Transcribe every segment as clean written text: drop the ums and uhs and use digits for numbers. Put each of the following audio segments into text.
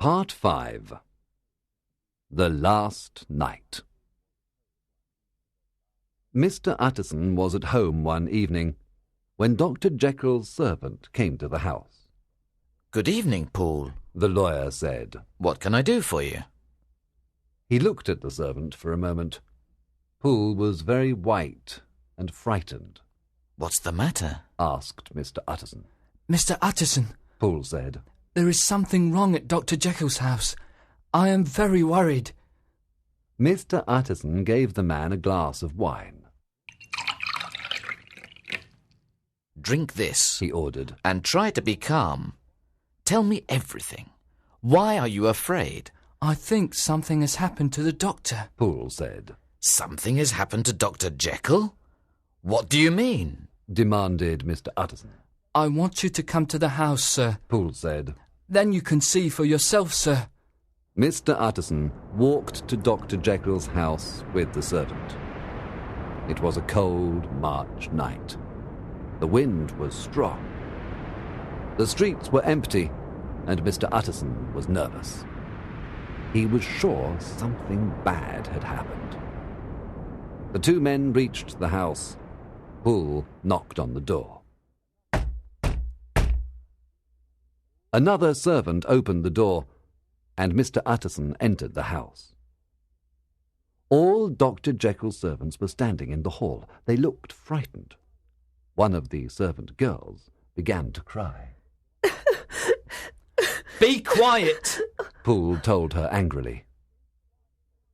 Part 5. The Last Night. Mr. Utterson was at home one evening when Dr. Jekyll's servant came to the house. "Good evening, Paul," the lawyer said. "What can I do for you?" He looked at the servant for a moment. Poole was very white and frightened. "What's the matter?" asked Mr. Utterson. "Mr. Utterson," Poole said, "there is something wrong at Dr. Jekyll's house. I am very worried." Mr. Utterson gave the man a glass of wine. "Drink this," he ordered, "and try to be calm. Tell me everything. Why are you afraid?" "I think something has happened to the doctor," Poole said. "Something has happened to Dr. Jekyll? What do you mean?" demanded Mr. Utterson. "I want you to come to the house, sir. Poole said. Then you can see for yourself, sir." Mr. Utterson walked to Dr. Jekyll's house with the servant. It was a cold March night. The wind was strong. The streets were empty, and Mr. Utterson was nervous. He was sure something bad had happened. The two men reached the house. Poole knocked on the door. Another servant opened the door, and Mr. Utterson entered the house. All Dr. Jekyll's servants were standing in the hall. They looked frightened. One of the servant girls began to cry. "Be quiet," Poole told her angrily.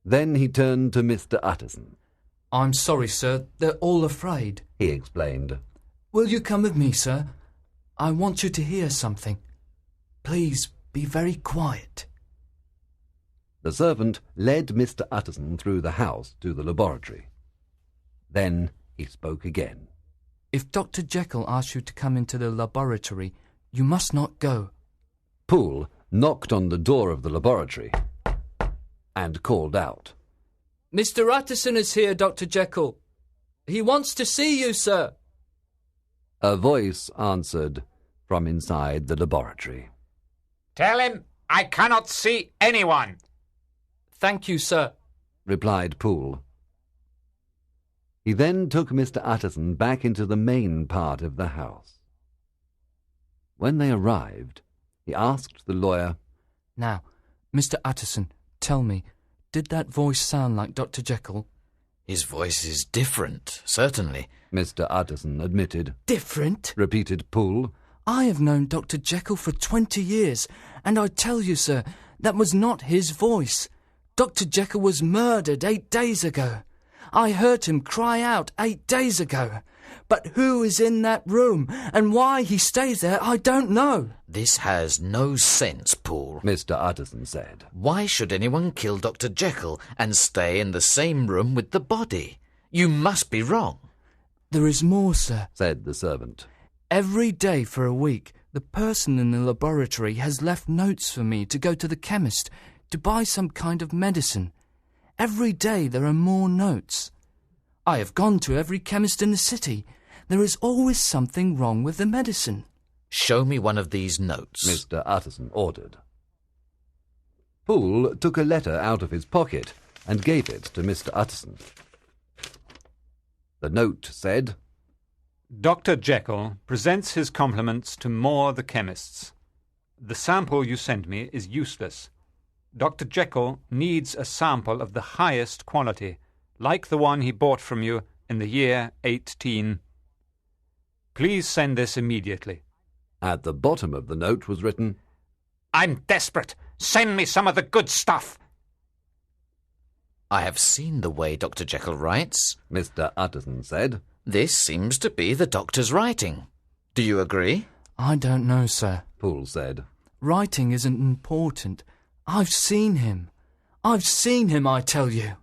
Then he turned to Mr. Utterson. "I'm sorry, sir. They're all afraid," he explained. "Will you come with me, sir? I want you to hear something. Please be very quiet." The servant led Mr. Utterson through the house to the laboratory. Then he spoke again. "If Dr. Jekyll asks you to come into the laboratory, you must not go." Poole knocked on the door of the laboratory and called out, "Mr. Utterson is here, Dr. Jekyll. He wants to see you, sir." A voice answered from inside the laboratory. "Tell him I cannot see anyone." "Thank you, sir," replied Poole. He then took Mr. Utterson back into the main part of the house. When they arrived, he asked the lawyer, "Now, Mr. Utterson, tell me, did that voice sound like Dr. Jekyll?" "His voice is different, certainly," Mr. Utterson admitted. "Different?" repeated Poole. "I have known Dr. Jekyll for 20 years, and I tell you, sir, that was not his voice. Dr. Jekyll was murdered 8 days ago. I heard him cry out 8 days ago. But who is in that room, and why he stays there, I don't know." "This has no sense, Paul," Mr. Utterson said. "Why should anyone kill Dr. Jekyll and stay in the same room with the body? You must be wrong." "There is more, sir," said the servant. "Every day for a week, the person in the laboratory has left notes for me to go to the chemist to buy some kind of medicine. Every day there are more notes. I have gone to every chemist in the city. There is always something wrong with the medicine." "Show me one of these notes," Mr. Utterson ordered. Poole took a letter out of his pocket and gave it to Mr. Utterson. The note said, Dr. Jekyll presents his compliments to Moore the chemists. The sample you sent me is useless. Dr. Jekyll needs a sample of the highest quality, like the one he bought from you in the year 18. Please send this immediately. At the bottom of the note was written, I'm desperate. Send me some of the good stuff. "I have seen the way Dr. Jekyll writes," Mr. Utterson said. "This seems to be the doctor's writing. Do you agree?" "I don't know, sir," Poole said. "Writing isn't important. I've seen him. I've seen him, I tell you.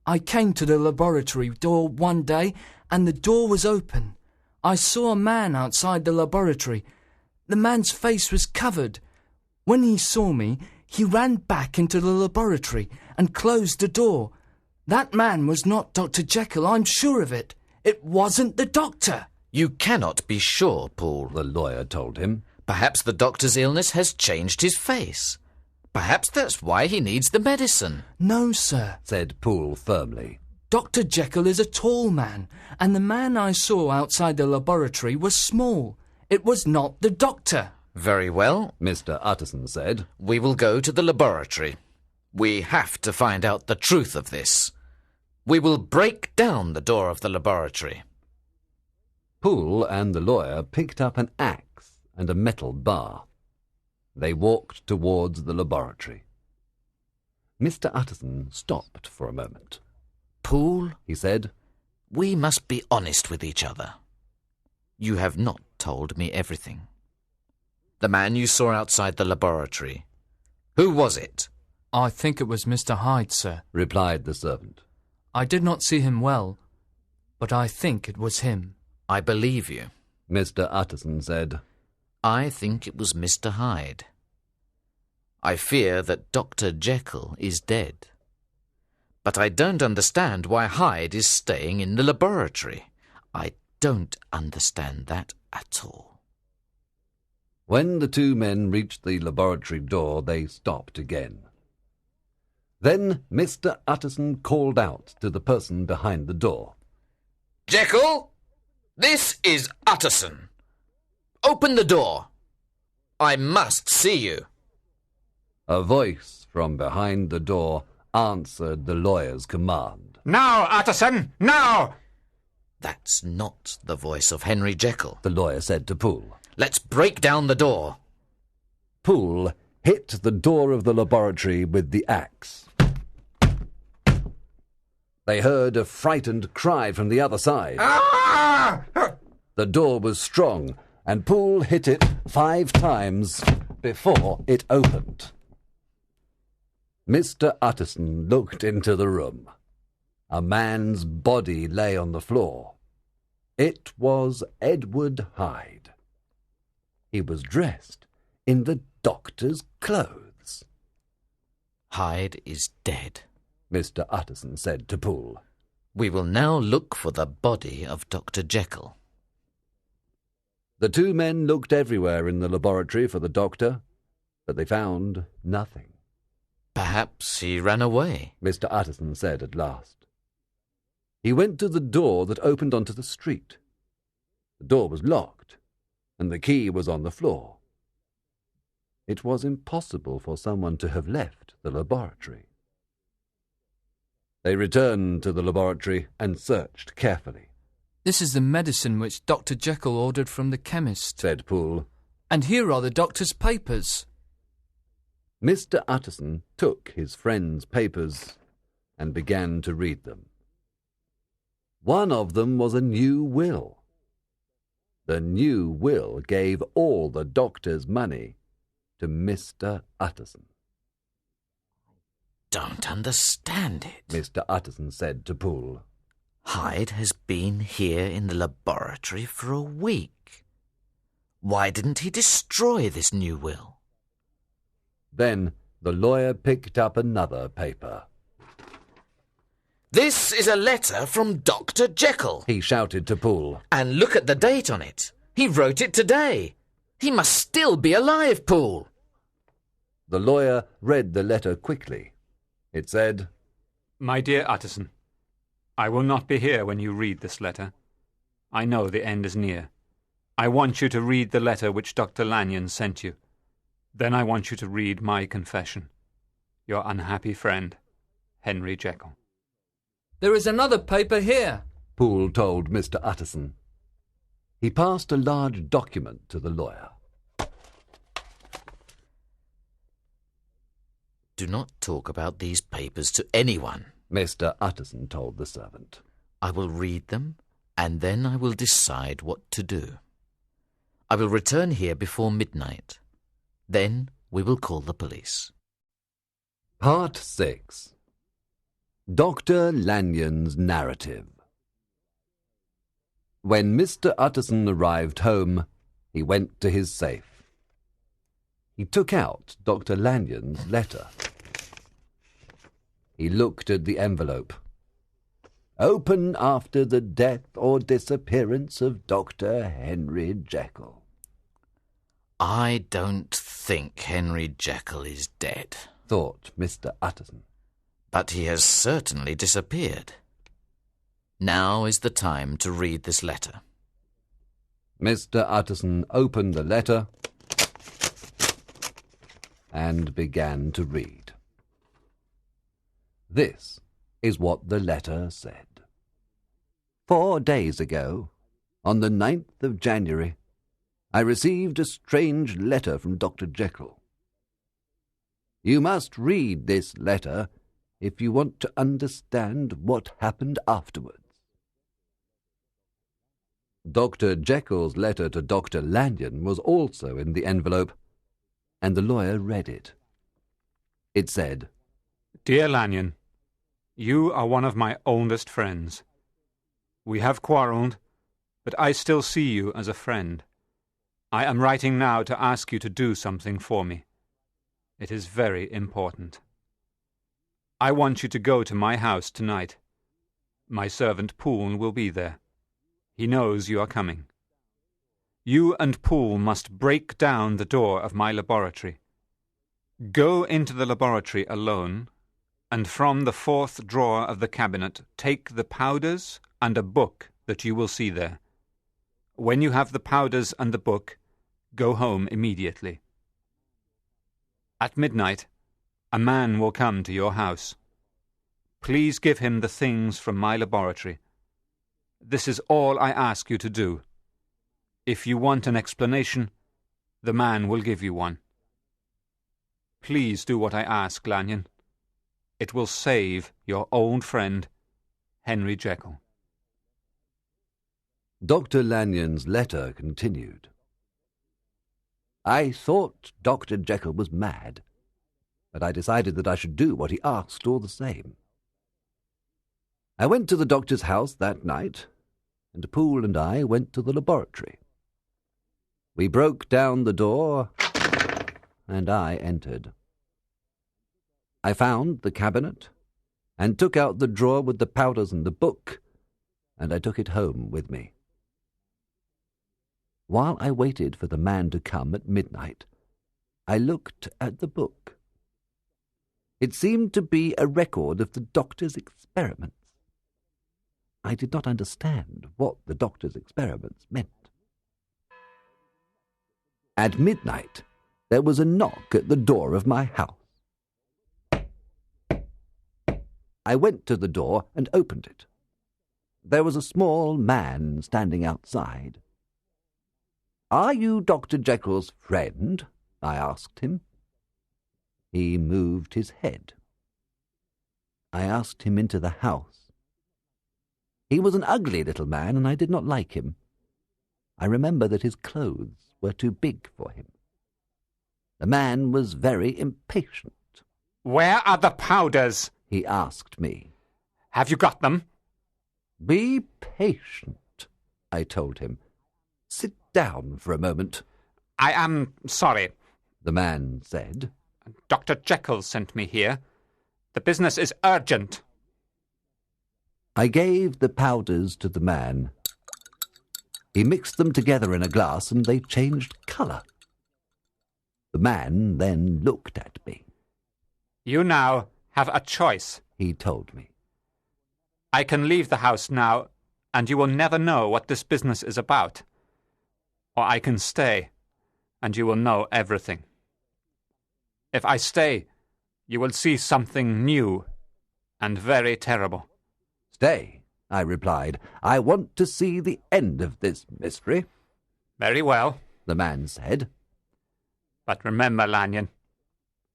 I came to the laboratory door one day, and the door was open. I saw a man outside the laboratory. The man's face was covered. When he saw me, he ran back into the laboratory and closed the door. That man was not Dr. Jekyll, I'm sure of it. It wasn't the doctor." "You cannot be sure, Paul," the lawyer told him. "Perhaps the doctor's illness has changed his face. Perhaps that's why he needs the medicine. No, sir, said Poole firmly. Dr. Jekyll is a tall man, and the man I saw outside the laboratory was small. It was not the doctor. Very well, Mr. Utterson said. we will go to the laboratory. We have to find out the truth of this. We will break down the door of the laboratory. Poole and the lawyer picked up an axe and a metal bar. They walked towards the laboratory. Mr. Utterson stopped for a moment. Poole, He said, we must be honest with each other. You have not told me everything. The man you saw outside the laboratory, who was it? I think it was Mr. Hyde, sir. replied the servant. I did not see him well, but I think it was him. I believe you. Mr. Utterson said, I think it was Mr. Hyde. I fear that Dr. Jekyll is dead. But I don't understand why Hyde is staying in the laboratory. I don't understand that at all. When the two men reached the laboratory door, they stopped again. Then Mr. Utterson called out to the person behind the door. Jekyll, this is Utterson. Open the door. I must see you. A voice from behind the door answered the lawyer's command. Now, Utterson, now! That's not the voice of Henry Jekyll. The lawyer said to Poole. Let's break down the door. Poole hit the door of the laboratory with the axe. They heard a frightened cry from the other side. Ah! The door was strong, and Poole hit it 5 times before it opened. Mr. Utterson looked into the room. A man's body lay on the floor. It was Edward Hyde. He was dressed in the doctor's clothes. Hyde is dead, Mr. Utterson said to Poole. We will now look for the body of Dr. Jekyll. The two men looked everywhere in the laboratory for the doctor, but they found nothing. Perhaps he ran away. Mr. Utterson said at last. He went to the door that opened onto the street. The door was locked, and the key was on the floor. It was impossible for someone to have left the laboratory. They returned to the laboratory and searched carefully. This is the medicine which Dr. Jekyll ordered from the chemist. Said Poole. And here are the doctor's papers. Mr. Utterson took his friend's papers and began to read them. One of them was a new will. The new will gave all the doctor's money to Mr. Utterson. Don't understand it. Mr. Utterson said to Poole. Hyde has been here in the laboratory for a week. Why didn't he destroy this new will? Then the lawyer picked up another paper. This is a letter from Dr. Jekyll. He shouted to Poole. And look at the date on it. He wrote it today. He must still be alive, Poole. The lawyer read the letter quickly. It said, My dear Utterson, I will not be here when you read this letter. I know the end is near. I want you to read the letter which Dr. Lanyon sent you. Then I want you to read my confession. Your unhappy friend, Henry Jekyll. There is another paper here, Poole told Mr. Utterson. He passed a large document to the lawyer. Do not talk about these papers to anyone. Mr. Utterson told the servant. I will read them, and then I will decide what to do. I will return here before midnight. Then we will call the police. Part 6. Dr. Lanyon's Narrative. When Mr. Utterson arrived home, he went to his safe. He took out Dr. Lanyon's letter. He looked at the envelope. Open after the death or disappearance of Dr. Henry Jekyll. I don't think Henry Jekyll is dead, thought Mr. Utterson. but he has certainly disappeared. Now is the time to read this letter. Mr. Utterson opened the letter and began to read. This is what the letter said. 4 days ago, on the 9th of January, I received a strange letter from Dr. Jekyll. You must read this letter if you want to understand what happened afterwards. Dr. Jekyll's letter to Dr. Lanyon was also in the envelope, and the lawyer read it. It said, Dear Lanyon, you are one of my oldest friends. We have quarrelled, but I still see you as a friend. I am writing now to ask you to do something for me. It is very important. I want you to go to my house tonight. My servant Poole will be there. He knows you are coming. You and Poole must break down the door of my laboratory. Go into the laboratory alone, and from the 4th drawer of the cabinet take the powders and a book that you will see there. When you have the powders and the book, go home immediately. At midnight, a man will come to your house. Please give him the things from my laboratory. This is all I ask you to do. If you want an explanation, the man will give you one. Please do what I ask, Lanyon. It will save your old friend, Henry Jekyll. Dr. Lanyon's letter continued. I thought Dr. Jekyll was mad, but I decided that I should do what he asked all the same. I went to the doctor's house that night, and Poole and I went to the laboratory. We broke down the door, and I entered. I found the cabinet, and took out the drawer with the powders and the book, and I took it home with me. While I waited for the man to come at midnight, I looked at the book. It seemed to be a record of the doctor's experiments. I did not understand what the doctor's experiments meant. At midnight, there was a knock at the door of my house. I went to the door and opened it. There was a small man standing outside. Are you Dr. Jekyll's friend? I asked him. He moved his head. I asked him into the house. He was an ugly little man, and I did not like him. I remember that his clothes were too big for him. The man was very impatient. Where are the powders? He asked me. Have you got them? Be patient, I told him. Sit down for a moment. I am sorry, the man said. Dr. Jekyll sent me here. The business is urgent. I gave the powders to the man. He mixed them together in a glass, and they changed colour. The man then looked at me. You now have a choice, he told me. I can leave the house now, and you will never know what this business is about. Or I can stay, and you will know everything. If I stay, you will see something new and very terrible. Stay, I replied. I want to see the end of this mystery. Very well, the man said. But remember, Lanyon,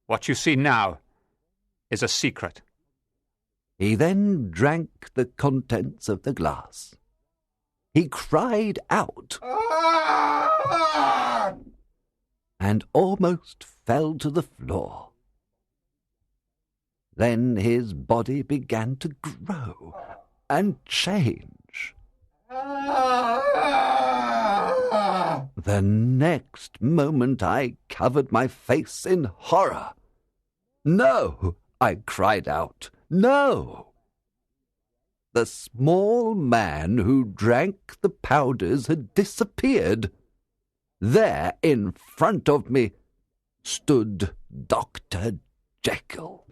what you see now is a secret. He then drank the contents of the glass. He cried out and almost fell to the floor. Then his body began to grow and change. The next moment I covered my face in horror. No, I cried out, no! The small man who drank the powders had disappeared. There, in front of me, stood Dr. Jekyll.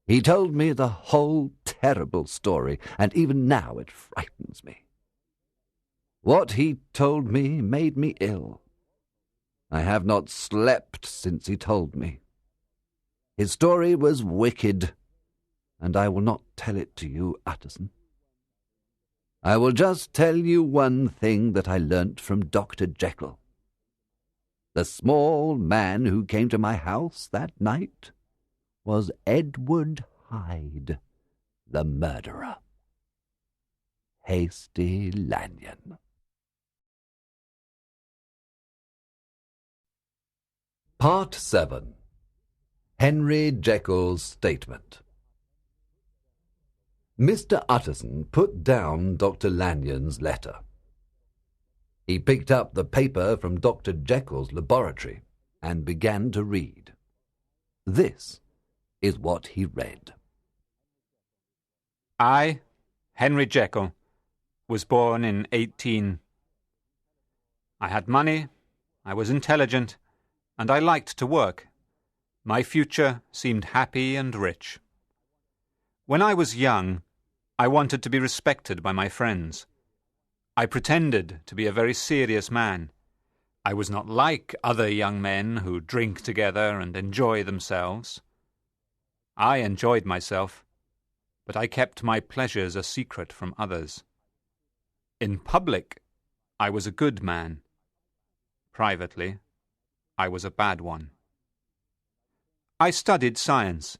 He told me the whole terrible story, and even now it frightens me. What he told me made me ill. I have not slept since he told me. His story was wicked, and I will not tell it to you, Utterson. I will just tell you one thing that I learnt from Dr. Jekyll. The small man who came to my house that night was Edward Hyde, the murderer. Hasty Lanyon. Part 7. Henry Jekyll's Statement. Mr. Utterson put down Dr. Lanyon's letter. He picked up the paper from Dr. Jekyll's laboratory and began to read. This is what he read. I, Henry Jekyll, was born in 18. I had money, I was intelligent, and I liked to work. My future seemed happy and rich. When I was young, I wanted to be respected by my friends. I pretended to be a very serious man. I was not like other young men who drink together and enjoy themselves. I enjoyed myself, but I kept my pleasures a secret from others. In public, I was a good man. Privately, I was a bad one. I studied science,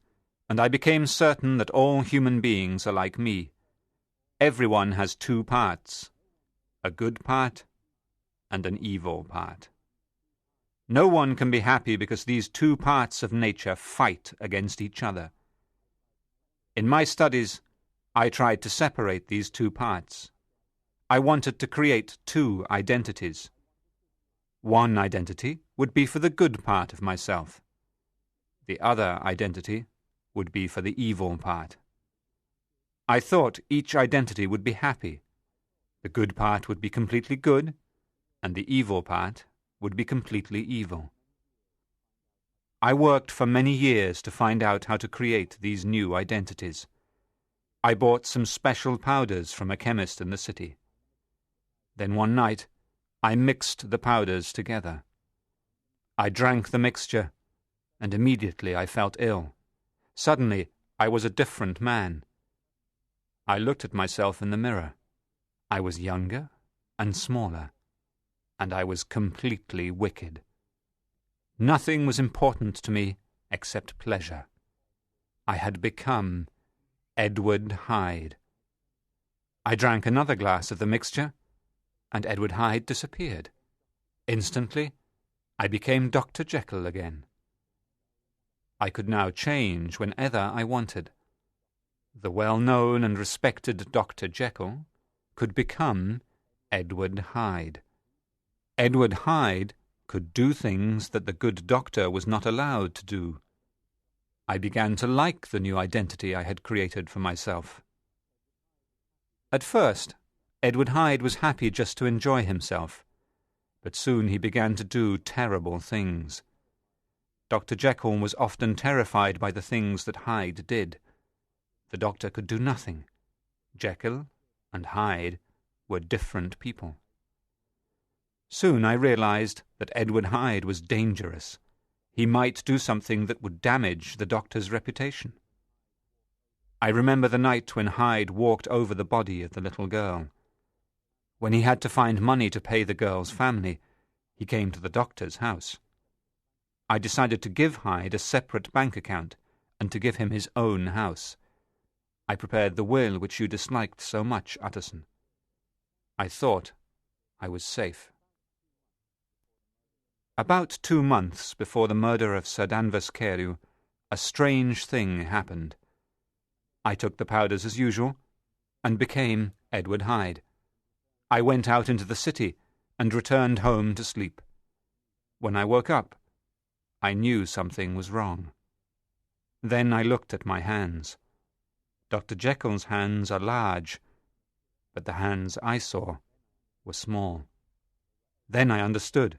and I became certain that all human beings are like me. Everyone has two parts, a good part and an evil part. No one can be happy because these two parts of nature fight against each other. In my studies, I tried to separate these two parts. I wanted to create two identities. One identity would be for the good part of myself. The other identity would be for the evil part. I thought each identity would be happy. The good part would be completely good, and the evil part would be completely evil. I worked for many years to find out how to create these new identities. I bought some special powders from a chemist in the city. Then one night, I mixed the powders together. I drank the mixture, and immediately I felt ill. Suddenly, I was a different man. I looked at myself in the mirror. I was younger and smaller, and I was completely wicked. Nothing was important to me except pleasure. I had become Edward Hyde. I drank another glass of the mixture, and Edward Hyde disappeared. Instantly, I became Dr. Jekyll again. I could now change whenever I wanted. The well-known and respected Dr. Jekyll could become Edward Hyde. Edward Hyde could do things that the good doctor was not allowed to do. I began to like the new identity I had created for myself. At first, Edward Hyde was happy just to enjoy himself, but soon he began to do terrible things. Dr. Jekyll was often terrified by the things that Hyde did. The doctor could do nothing. Jekyll and Hyde were different people. Soon I realized that Edward Hyde was dangerous. He might do something that would damage the doctor's reputation. I remember the night when Hyde walked over the body of the little girl. When he had to find money to pay the girl's family, he came to the doctor's house. I decided to give Hyde a separate bank account and to give him his own house. I prepared the will which you disliked so much, Utterson. I thought I was safe. About 2 months before the murder of Sir Danvers Carew, a strange thing happened. I took the powders as usual and became Edward Hyde. I went out into the city and returned home to sleep. When I woke up, I knew something was wrong. Then I looked at my hands. Dr. Jekyll's hands are large, but the hands I saw were small. Then I understood.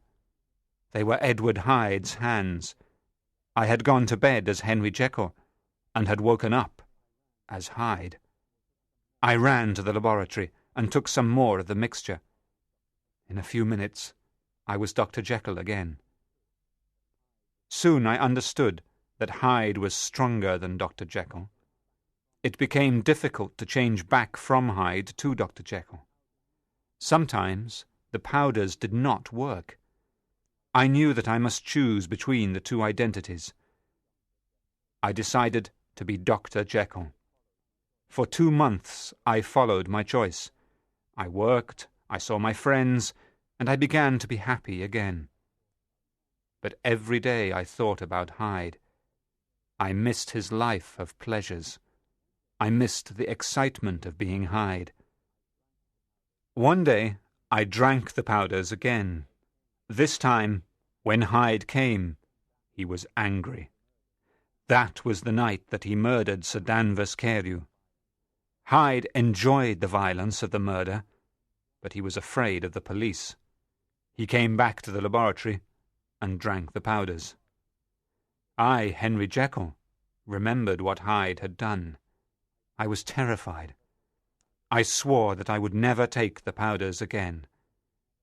They were Edward Hyde's hands. I had gone to bed as Henry Jekyll, and had woken up as Hyde. I ran to the laboratory and took some more of the mixture. In a few minutes, I was Dr. Jekyll again. Soon I understood that Hyde was stronger than Dr. Jekyll. It became difficult to change back from Hyde to Dr. Jekyll. Sometimes the powders did not work. I knew that I must choose between the two identities. I decided to be Dr. Jekyll. For 2 months I followed my choice. I worked, I saw my friends, and I began to be happy again. But every day I thought about Hyde. I missed his life of pleasures. I missed the excitement of being Hyde. One day I drank the powders again. This time, when Hyde came, he was angry. That was the night that he murdered Sir Danvers Carew. Hyde enjoyed the violence of the murder, but he was afraid of the police. He came back to the laboratory and drank the powders. I, Henry Jekyll, remembered what Hyde had done. I was terrified. I swore that I would never take the powders again.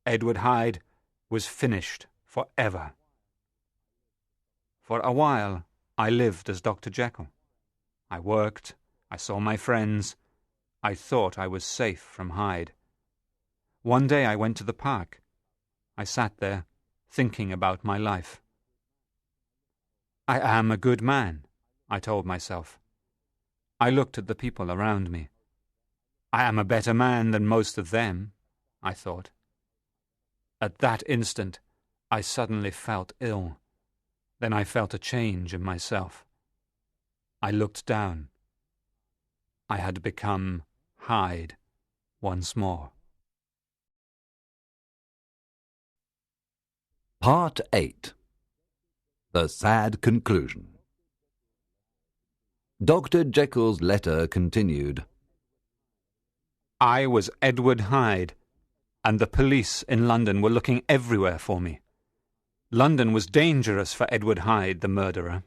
Edward Hyde was finished forever. For a while, I lived as Dr. Jekyll. I worked, I saw my friends, I thought I was safe from Hyde. One day I went to the park. I sat there, thinking about my life. I am a good man, I told myself. I looked at the people around me. I am a better man than most of them, I thought. At that instant, I suddenly felt ill. Then I felt a change in myself. I looked down. I had become Hyde once more. Part 8. The Sad Conclusion. Dr. Jekyll's letter continued. I was Edward Hyde, and the police in London were looking everywhere for me. London was dangerous for Edward Hyde, the murderer.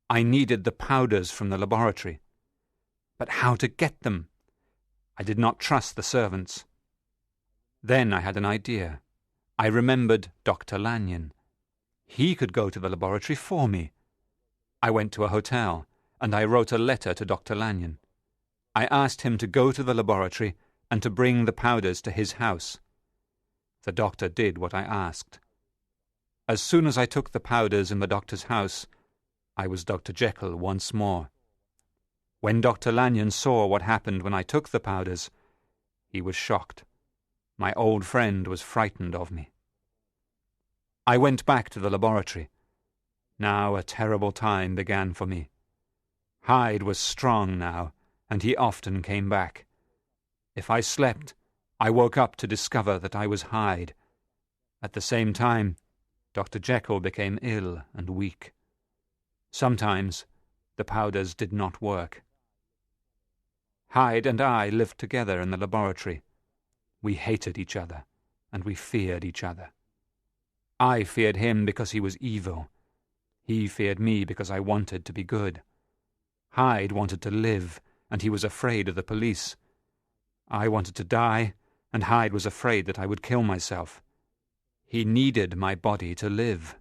I needed the powders from the laboratory. But how to get them? I did not trust the servants. Then I had an idea. I remembered Dr. Lanyon. He could go to the laboratory for me. I went to a hotel, and I wrote a letter to Dr. Lanyon. I asked him to go to the laboratory and to bring the powders to his house. The doctor did what I asked. As soon as I took the powders in the doctor's house, I was Dr. Jekyll once more. When Dr. Lanyon saw what happened when I took the powders, he was shocked. My old friend was frightened of me. I went back to the laboratory. Now a terrible time began for me. Hyde was strong now, and he often came back. If I slept, I woke up to discover that I was Hyde. At the same time, Dr. Jekyll became ill and weak. Sometimes the powders did not work. Hyde and I lived together in the laboratory. We hated each other, and we feared each other. I feared him because he was evil. He feared me because I wanted to be good. Hyde wanted to live, and he was afraid of the police. I wanted to die, and Hyde was afraid that I would kill myself. He needed my body to live.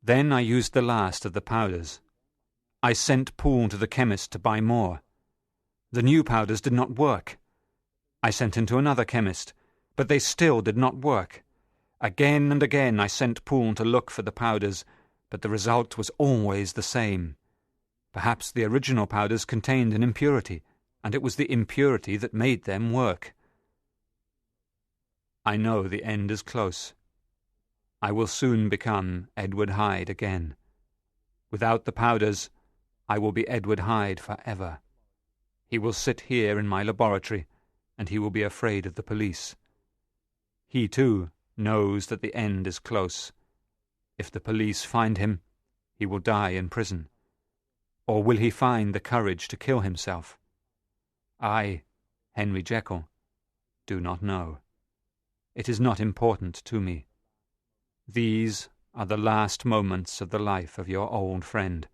Then I used the last of the powders. I sent Poole to the chemist to buy more. The new powders did not work. I sent him to another chemist, but they still did not work. Again and again I sent Poole to look for the powders, but the result was always the same. Perhaps the original powders contained an impurity, and it was the impurity that made them work. I know the end is close. I will soon become Edward Hyde again. Without the powders, I will be Edward Hyde forever. He will sit here in my laboratory, and he will be afraid of the police. He, too, knows that the end is close. If the police find him, he will die in prison. Or will he find the courage to kill himself? I, Henry Jekyll, do not know. It is not important to me. These are the last moments of the life of your old friend.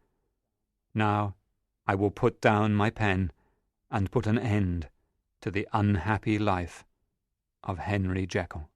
Now I will put down my pen and put an end to the unhappy life of Henry Jekyll.